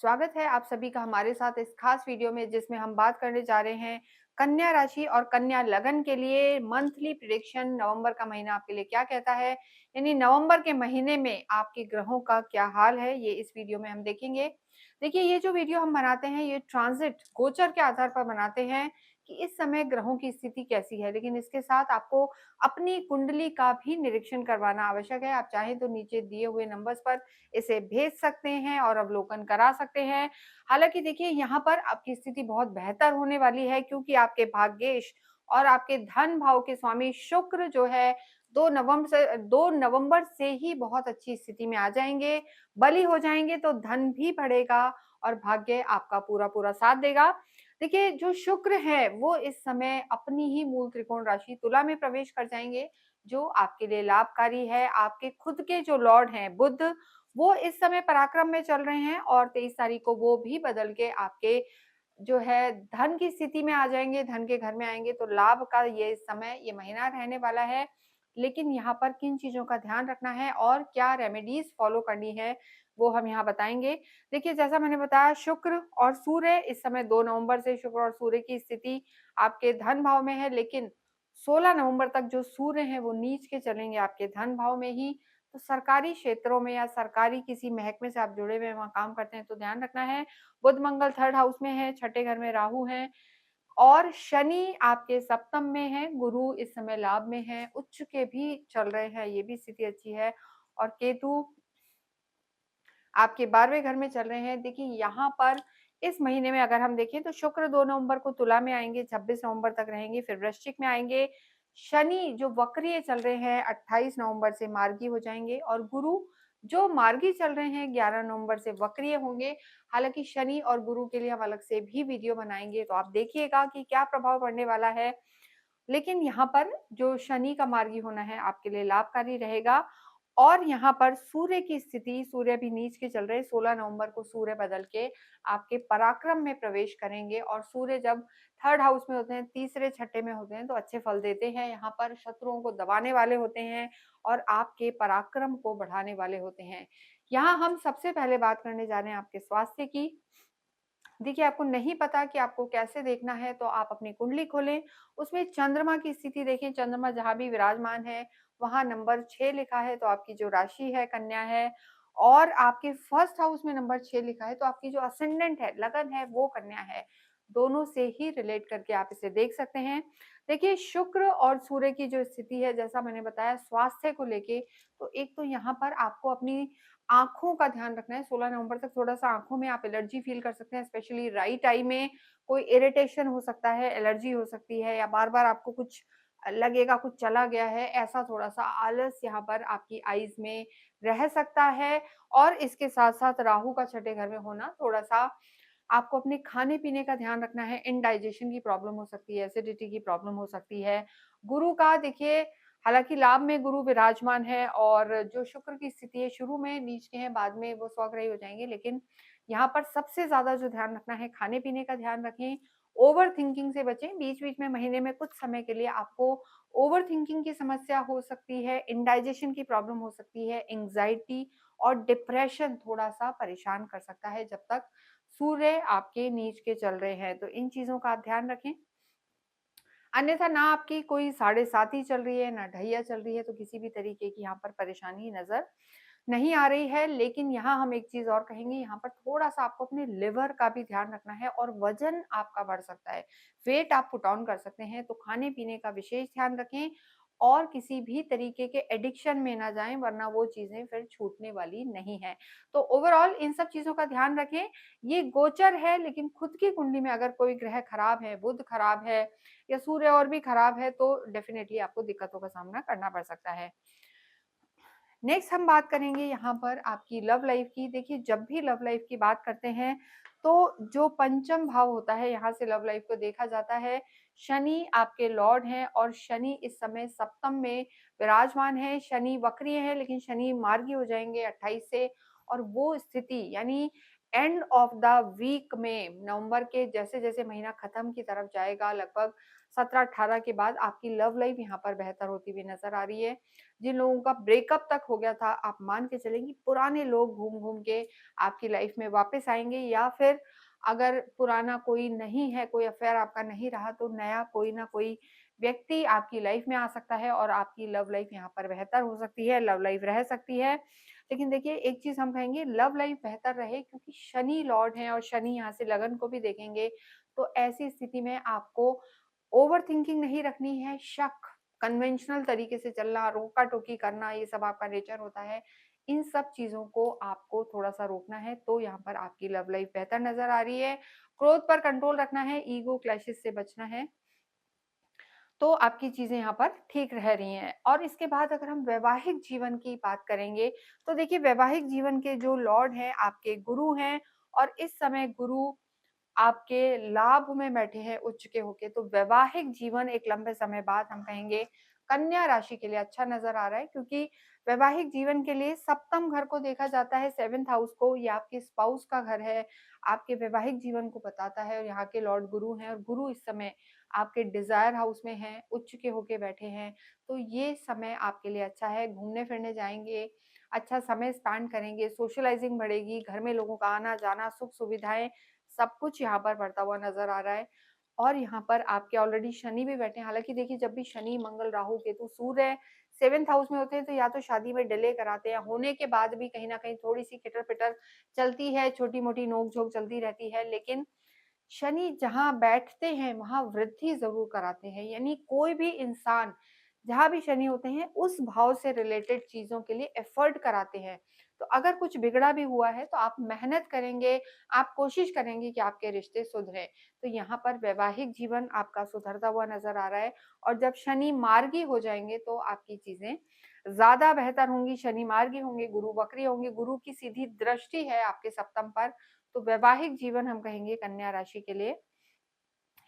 स्वागत है आप सभी का हमारे साथ इस खास वीडियो में जिसमें हम बात करने जा रहे हैं कन्या राशि और कन्या लगन के लिए मंथली प्रिडिक्शन। नवंबर का महीना आपके लिए क्या कहता है, यानी नवंबर के महीने में आपके ग्रहों का क्या हाल है, ये इस वीडियो में हम देखेंगे। देखिए, ये जो वीडियो हम बनाते हैं ये ट्रांजिट गोचर के आधार पर बनाते हैं कि इस समय ग्रहों की स्थिति कैसी है, लेकिन इसके साथ आपको अपनी कुंडली का भी निरीक्षण करवाना आवश्यक है। आप चाहें तो नीचे दिए हुए नंबर्स पर इसे भेज सकते हैं और अवलोकन करा सकते हैं। हालाँकि देखिए, यहाँ पर आपकी स्थिति बहुत बेहतर होने वाली है क्योंकि आपके भाग्येश और आपके धन भाव के स्वामी शुक्र जो है 2 नवंबर से ही बहुत अच्छी स्थिति में आ जाएँगे। बली हो जाएँगे तो धन भी बढ़ेगा और भाग्य आपका पूरा-पूरा साथ देगा। देखिए, जो शुक्र है वो इस समय अपनी ही मूल त्रिकोण राशि तुला में प्रवेश कर जाएँगे, जो आपके लिए लाभकारी है। आपके खुद के जो लॉर्ड हैं बुध, वो इस समय पराक्रम में चल रहे हैं और 23 तारीख को वो भी बदल के आपके जो है धन की स्थिति में आ जाएँगे, धन के घर में आएँगे, तो लाभ का ये समय, ये महीना रहने वाला है। लेकिन यहाँ पर किन चीज़ों का ध्यान रखना है और क्या रेमेडीज़ फ़ॉलो करनी है, वो हम यहाँ बताएँगे। देखिए, जैसा मैंने बताया, शुक्र और सूर्य इस समय 2 नवंबर से शुक्र और सूर्य की स्थिति आपके धन भाव में है, लेकिन 16 नवंबर तक जो सूर्य हैं वो नीच के चलेंगे आपके धन भाव में ही। तो सरकारी क्षेत्रों में या सरकारी किसी महकमे से आप जुड़े हुए हैं, वहाँ काम करते हैं, तो ध्यान रखना है। बुध मंगल 3rd हाउस में है, छठे घर में राहु हैं और शनि आपके सप्तम में है, गुरु इस समय लाभ में है, उच्च के भी चल रहे हैं, ये भी स्थिति अच्छी है और केतु आपके 12वें घर में चल रहे हैं। देखिए, यहाँ पर इस महीने में अगर हम देखें तो शुक्र 2 नवंबर को तुला में आएँगे, 26 नवंबर तक रहेंगे, फिर वृश्चिक में आएँगे। शनि जो वक्रीय चल रहे हैं 28 नवंबर से मार्गी हो जाएँगे और गुरु जो मार्गी चल रहे हैं 11 नवंबर से वक्रीय होंगे। हालाँकि शनि और गुरु के लिए हम अलग से भी वीडियो बनाएँगे, तो आप देखिएगा कि क्या प्रभाव पड़ने वाला है। लेकिन यहाँ पर जो शनि का मार्गी होना है आपके लिए लाभकारी रहेगा और यहाँ पर सूर्य की स्थिति, सूर्य भी नीच के चल रहे हैं। 16 नवंबर को सूर्य बदल के आपके पराक्रम में प्रवेश करेंगे और सूर्य जब 3rd हाउस में होते हैं, तीसरे छठे में होते हैं, तो अच्छे फल देते हैं। यहाँ पर शत्रुओं को दबाने वाले होते हैं और आपके पराक्रम को बढ़ाने वाले होते हैं। यहाँ हम सबसे पहले बात करने जा रहे हैं आपके स्वास्थ्य की। देखिए, आपको नहीं पता कि आपको कैसे देखना है, तो आप अपनी कुंडली खोलें, उसमें चंद्रमा की स्थिति देखें। चंद्रमा जहाँ भी विराजमान है, वहाँ नंबर 6 लिखा है, तो आपकी जो राशि है कन्या है और आपके 1st हाउस में नंबर 6 लिखा है, तो आपकी जो असेंडेंट है, लगन है, वो कन्या है। दोनों से ही रिलेट करके आप इसे देख सकते हैं। देखिए, शुक्र और सूर्य की जो स्थिति है, जैसा मैंने बताया स्वास्थ्य को लेके, तो एक तो यहाँ पर आपको अपनी आँखों का ध्यान रखना है। 16 नवंबर तक थोड़ा-सा आँखों में आप एलर्जी फ़ील कर सकते हैं, स्पेशली राइट आई में कोई इरिटेशन हो सकता है, एलर्जी हो सकती है या बार-बार आपको कुछ लगेगा, कुछ चला गया है, ऐसा थोड़ा-सा आलस यहाँ पर आपकी आईज़ में रह सकता है। और इसके साथ-साथ राहु का छठे घर में होना, थोड़ा-सा आपको अपने खाने-पीने का ध्यान रखना है, इंडाइजेशन की प्रॉब्लम हो सकती है, एसिडिटी की प्रॉब्लम हो सकती है। गुरु का देखिए, हालाँकि लाभ में गुरु विराजमान है और जो शुक्र की स्थिति है शुरू में नीच के हैं, बाद में वो स्वग्रही हो जाएँगे, लेकिन यहाँ पर सबसे ज़्यादा जो ध्यान रखना है, खाने-पीने का ध्यान रखें, ओवरथिंकिंग से बचें। बीच-बीच में महीने में कुछ समय के लिए आपको ओवरथिंकिंग की समस्या हो सकती है, इंडाइजेशन की प्रॉब्लम हो सकती है, एंग्ज़ायटी और डिप्रेशन थोड़ा-सा परेशान कर सकता है जब तक सूर्य आपके नीच के चल रहे हैं, तो इन चीज़ों का आप ध्यान रखें। अन्यथा ना आपकी कोई साढ़े साती चल रही है, ना ढैया चल रही है, तो किसी भी तरीके की यहाँ पर परेशानी नज़र नहीं आ रही है। लेकिन यहाँ हम एक चीज़ और कहेंगे, यहाँ पर थोड़ा-सा आपको अपने लिवर का भी ध्यान रखना है और वज़न आपका बढ़ सकता है। वेट आप पुट ऑन कर सकते हैं, तो खाने-पीने का विशेष ध्यान रखें और किसी भी तरीके के एडिक्शन में ना जाएँ, वरना वो चीज़ें फिर छूटने वाली नहीं हैं। तो ओवरऑल इन सब चीज़ों का ध्यान रखें। ये गोचर है, लेकिन खुद की कुंडली में अगर कोई ग्रह खराब है, बुध खराब है या सूर्य और भी खराब है, तो डेफ़िनेटली आपको दिक्कतों का सामना करना पड़ सकता है। नेक्स्ट हम बात करेंगे यहाँ पर आपकी लव लाइफ की। देखिए, जब भी लव लाइफ की बात करते हैं, तो जो पंचम भाव होता है, यहाँ से लव लाइफ को देखा जाता है। शनि आपके लॉर्ड हैं और शनि इस समय सप्तम में विराजमान है। शनि वक्रीय है, लेकिन शनि मार्गी हो जाएँगे 28 से और वो स्थिति यानी एंड ऑफ द वीक में नवंबर के जैसे-जैसे महीना खत्म की तरफ जाएगा, लगभग 17-18 के बाद आपकी लव लाइफ यहाँ पर बेहतर होती हुई नज़र आ रही है। जिन लोगों का ब्रेकअप तक हो गया था, आप मान के चलें कि पुराने लोग घूम-घूम के आपकी लाइफ में वापस आएँगे, या फिर अगर पुराना कोई नहीं है, कोई अफ़ेयर आपका नहीं रहा, तो नया कोई ना कोई व्यक्ति आपकी लाइफ में आ सकता है और आपकी लव लाइफ यहाँ पर बेहतर हो सकती है, लव लाइफ रह सकती है। लेकिन देखिए, एक चीज़ हम कहेंगे, लव लाइफ बेहतर रहे क्योंकि शनि लॉर्ड हैं और शनि यहाँ से लगन को भी देखेंगे। तो ऐसी स्थिति में आपको ओवरथिंकिंग नहीं रखनी है, शक, कन्वेंशनल तरीके से चलना, रोका-टोकी करना, ये सब आपका नेचर होता है। इन सब चीज़ों को आपको थोड़ा-सा रोकना है, तो यहाँ पर आपकी लव लाइफ बेहतर नज़र आ रही है। क्रोध पर कंट्रोल रखना है, ईगो क्लैशेज़ से बचना है। तो आपकी चीज़ें यहाँ पर ठीक रह रही हैं। और इसके बाद अगर हम वैवाहिक जीवन की बात करेंगे, तो देखिए, वैवाहिक जीवन के जो लॉर्ड हैं, आपके गुरु हैं, और इस समय गुरु आपके लाभ में बैठे हैं उच्च के होके, तो वैवाहिक जीवन एक लंबे समय बाद हम कहेंगे कन्या राशि के लिए अच्छा नज़र आ रहा है, क्योंकि वैवाहिक जीवन के लिए सप्तम घर को देखा जाता है, 7th हाउस को, ये आपके स्पाउस का घर है, आपके वैवाहिक जीवन को बताता है, और यहाँ के लॉर्ड गुरु हैं, और गुरु इस समय आपके डिज़ायर हाउस में हैं, उच्च के होके बैठे हैं। तो ये समय आपके लिए अच्छा है, घूमने-फिरने जाएँगे, अच्छा समय स्पेंड करेंगे, सोशलाइज़िंग बढ़ेगी, घर में लोगों का आना-जाना, सुख-सुविधाएँ, सब कुछ यहाँ पर बढ़ता हुआ नज़र आ रहा है। और यहाँ पर आपके ऑलरेडी शनि भी बैठे हैं। हालाँकि देखिए, जब भी शनि, मंगल, राहु, केतु, सूर्य 7th हाउस में होते हैं, तो या तो शादी में डिले कराते हैं, होने के बाद भी कहीं न कहीं थोड़ी-सी खिटर-पिटर चलती है, छोटी-मोटी नोक-झोंक चलती रहती है, लेकिन शनि जहाँ बैठते हैं, वहाँ वृद्धि ज़रूर कराते हैं। यानी कोई भी इंसान, जहाँ भी शनि होते हैं, उस भाव से रिलेटेड चीज़ों के लिए एफ़र्ट कराते हैं। तो अगर कुछ बिगड़ा भी हुआ है, तो आप मेहनत करेंगे, आप कोशिश करेंगे कि आपके रिश्ते सुधरें। तो यहाँ पर वैवाहिक जीवन आपका सुधरता हुआ नज़र आ रहा है, और जब शनि मार्गी हो जाएँगे, तो आपकी चीज़ें ज़्यादा बेहतर होंगी। शनि मार्गी होंगे, गुरु वक्री होंगे, गुरु की सीधी दृष्टि है आपके सप्तम पर, तो वैवाहिक जीवन हम कहेंगे कन्या राशि के लिए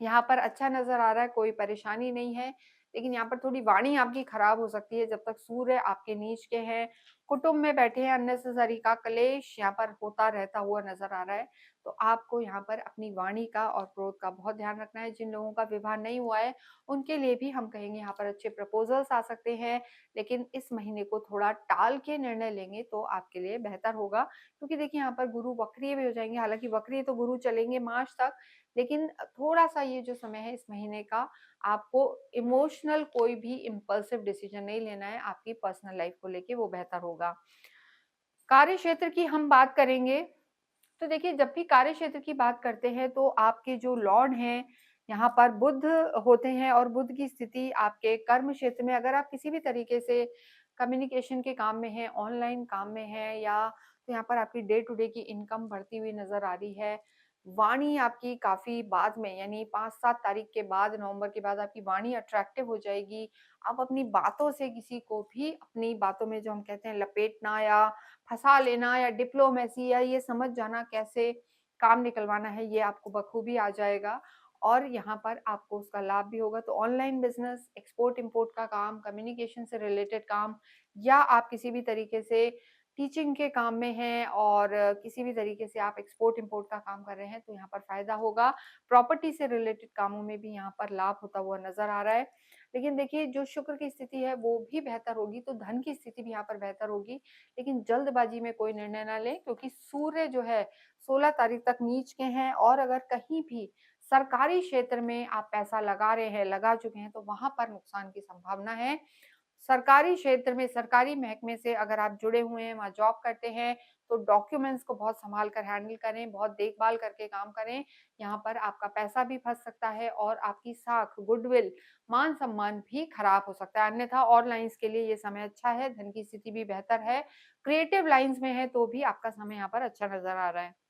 यहाँ पर अच्छा नज़र आ रहा है, कोई परेशानी नहीं है। लेकिन यहाँ पर थोड़ी वाणी आपकी खराब हो सकती है, जब तक सूर्य आपके नीच के हैं, कुटुंब में बैठे हैं, अननेसेसरी का क्लेश यहाँ पर होता रहता हुआ नज़र आ रहा है। तो आपको यहाँ पर अपनी वाणी का और क्रोध का बहुत ध्यान रखना है। जिन लोगों का विवाह नहीं हुआ है, उनके लिए भी हम कहेंगे यहाँ पर अच्छे प्रपोज़ल्स आ सकते हैं, लेकिन इस महीने को थोड़ा टाल के निर्णय लेंगे तो आपके लिए बेहतर होगा। क्योंकि देखिए, यहाँ पर गुरु वक्रीय भी हो जाएँगे, हालाँकि वक्रीय तो गुरु चलेंगे मार्च तक, लेकिन थोड़ा-सा ये जो समय है इस महीने का, आपको इमोशनल कोई भी इम्पल्सिव डिसीजन नहीं लेना है, आपकी पर्सनल लाइफ को लेके वो बेहतर होगा। कार्य क्षेत्र की हम बात करेंगे, तो देखिए, जब भी कार्य क्षेत्र की बात करते हैं, तो आपके जो लॉर्ड हैं, यहाँ पर बुध होते हैं, और बुध की स्थिति आपके कर्म क्षेत्र में, अगर आप किसी भी तरीके से कम्युनिकेशन के काम में हैं, ऑनलाइन काम में हैं, या तो यहाँ पर आपकी डे टू डे की इनकम बढ़ती हुई नज़र आ रही है। वाणी आपकी काफ़ी बाद में, यानी 5-7 तारीख के बाद, नवंबर के बाद आपकी वाणी अट्रैक्टिव हो जाएगी। आप अपनी बातों से किसी को भी अपनी बातों में, जो हम कहते हैं, लपेटना या फँसा लेना, या डिप्लोमेसी, या ये समझ जाना कैसे काम निकलवाना है, ये आपको बखूबी आ जाएगा, और यहाँ पर आपको उसका लाभ भी होगा। तो ऑनलाइन बिज़नेस, एक्सपोर्ट-इम्पोर्ट का काम, कम्युनिकेशन से रिलेटेड काम, या आप किसी भी तरीके से टीचिंग के काम में हैं, और किसी भी तरीके से आप एक्सपोर्ट-इम्पोर्ट का काम कर रहे हैं, तो यहाँ पर फ़ायदा होगा। प्रॉपर्टी से रिलेटेड कामों में भी यहाँ पर लाभ होता हुआ नज़र आ रहा है। लेकिन देखिए, जो शुक्र की स्थिति है वो भी बेहतर होगी, तो धन की स्थिति भी यहाँ पर बेहतर होगी। लेकिन जल्दबाजी में कोई निर्णय ना लें, क्योंकि सूर्य जो है 16 तारीख तक नीच के हैं, और अगर कहीं भी सरकारी क्षेत्र में आप पैसा लगा रहे हैं, लगा चुके हैं, तो वहाँ पर नुकसान की संभावना है। सरकारी क्षेत्र में, सरकारी महकमे से अगर आप जुड़े हुए हैं, वहाँ जॉब करते हैं, तो डॉक्यूमेंट्स को बहुत सँभाल कर हैंडल करें, बहुत देखभाल करके काम करें। यहाँ पर आपका पैसा भी फँस सकता है, और आपकी साख, गुडविल, मान-सम्मान भी खराब हो सकता है। अन्यथा और लाइन्स के लिए ये समय अच्छा है, धन की स्थिति भी बेहतर है। क्रिएटिव लाइन्स में है, तो भी आपका समय यहाँ पर अच्छा नज़र आ रहा है।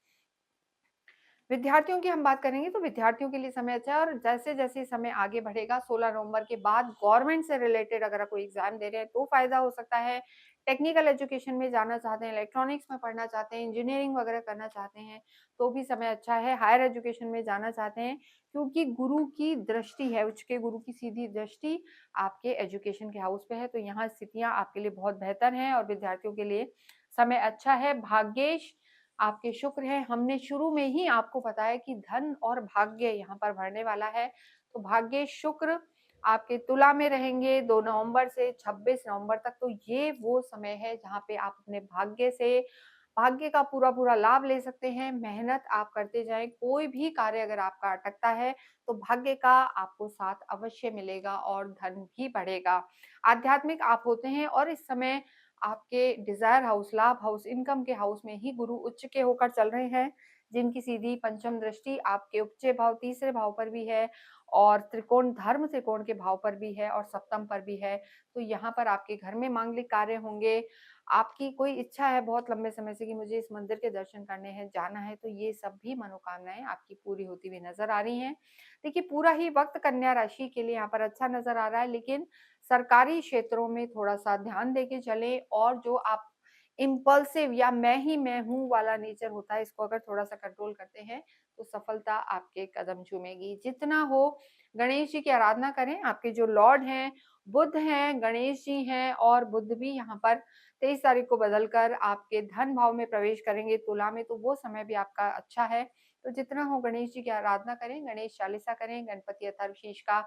विद्यार्थियों की हम बात करेंगे, तो विद्यार्थियों के लिए समय अच्छा है, और जैसे-जैसे समय आगे बढ़ेगा, 16 नवंबर के बाद गवर्नमेंट से रिलेटेड अगर आप कोई एग्ज़ाम दे रहे हैं, तो फ़ायदा हो सकता है। टेक्निकल एजुकेशन में जाना चाहते हैं, इलेक्ट्रॉनिक्स में पढ़ना चाहते हैं, इंजीनियरिंग वगैरह करना चाहते हैं, तो भी समय अच्छा है। हायर एजुकेशन में जाना चाहते हैं, क्योंकि गुरु की दृष्टि है, उच्च के गुरु की सीधी दृष्टि आपके एजुकेशन के हाउस पे है, तो यहाँ स्थितियाँ आपके लिए बहुत बेहतर हैं, और विद्यार्थियों के लिए समय अच्छा है। भाग्येश आपके शुक्र हैं। हमने शुरू में ही आपको बताया कि धन और भाग्य यहाँ पर बढ़ने वाला है। तो भाग्य, शुक्र आपके तुला में रहेंगे 2 नवंबर से 26 नवंबर तक। तो ये वो समय है जहाँ पे आप अपने भाग्य का पूरा-पूरा लाभ ले सकते हैं। मेहनत आप करते जाएँ, कोई भी कार्य अगर आपका अटकता है, तो भाग्य का आपको साथ अवश्य मिलेगा और धन भी बढ़ेगा। आध्यात्मिक आप होते हैं और इस समय आपके डिज़ायर हाउस, लाभ हाउस, इनकम के हाउस में ही गुरु उच्च के होकर चल रहे हैं, जिनकी सीधी पंचम दृष्टि आपके उपजे भाव, तीसरे भाव पर भी है और धर्म त्रिकोण के भाव पर भी है और सप्तम पर भी है। तो यहाँ पर आपके घर में मांगलिक कार्य होंगे। आपकी कोई इच्छा है बहुत लंबे समय से कि मुझे इस मंदिर के दर्शन करने हैं, जाना है, तो ये सब भी मनोकामनाएँ आपकी पूरी होती हुई नज़र आ रही हैं। देखिए, पूरा ही वक़्त कन्या राशि के लिए यहाँ पर अच्छा नज़र आ रहा है, लेकिन सरकारी क्षेत्रों में थोड़ा-सा ध्यान देके चलें और जो आप इम्पल्सिव या मैं ही मैं हूँ वाला नेचर होता है, इसको अगर थोड़ा-सा कंट्रोल करते हैं, तो सफलता आपके कदम चूमेगी। जितना हो गणेश जी की आराधना करें, आपके जो लॉर्ड हैं, बुध हैं, गणेश जी हैं और बुध भी यहाँ पर 23 तारीख को बदलकर आपके धन भाव में प्रवेश करेंगे तुला में, तो वो समय भी आपका अच्छा है। तो जितना हो गणेश जी की आराधना करें, गणेश चालीसा करें, गणपति अथर्वशीष का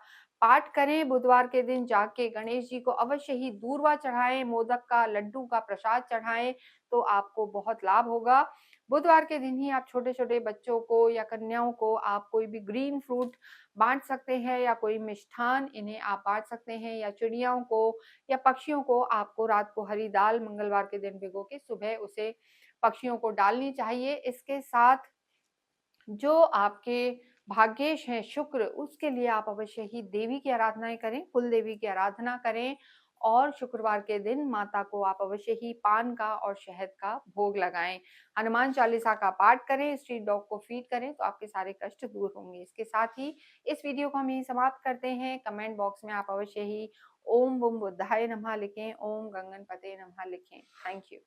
पाठ करें, बुधवार के दिन जाके गणेश जी को अवश्य ही दूर्वा चढ़ाएँ, मोदक का, लड्डू का प्रसाद चढ़ाएँ, तो आपको बहुत लाभ होगा। बुधवार के दिन ही आप छोटे-छोटे बच्चों को या कन्याओं को आप कोई भी ग्रीन फ्रूट बाँट सकते हैं या कोई मिष्ठान इन्हें आप बाँट सकते हैं या चिड़ियाओं को या पक्षियों को आपको रात को हरी दाल मंगलवार के दिन भिगो के सुबह उसे पक्षियों को डालनी चाहिए। इसके साथ जो आपके भाग्येश हैं शुक्र, उसके लिए आप अवश्य ही देवी की आराधनाएँ करें, कुल देवी की आराधना करें और शुक्रवार के दिन माता को आप अवश्य ही पान का और शहद का भोग लगाएँ। हनुमान चालीसा का पाठ करें, स्ट्रीट डॉग को फीड करें, तो आपके सारे कष्ट दूर होंगे। इसके साथ ही इस वीडियो को हम यहीं समाप्त करते हैं। कमेंट बॉक्स में आप अवश्य ही ओम बम बुद्धाय नमः लिखें, ओम गंगनपते नमः लिखें। Thank you.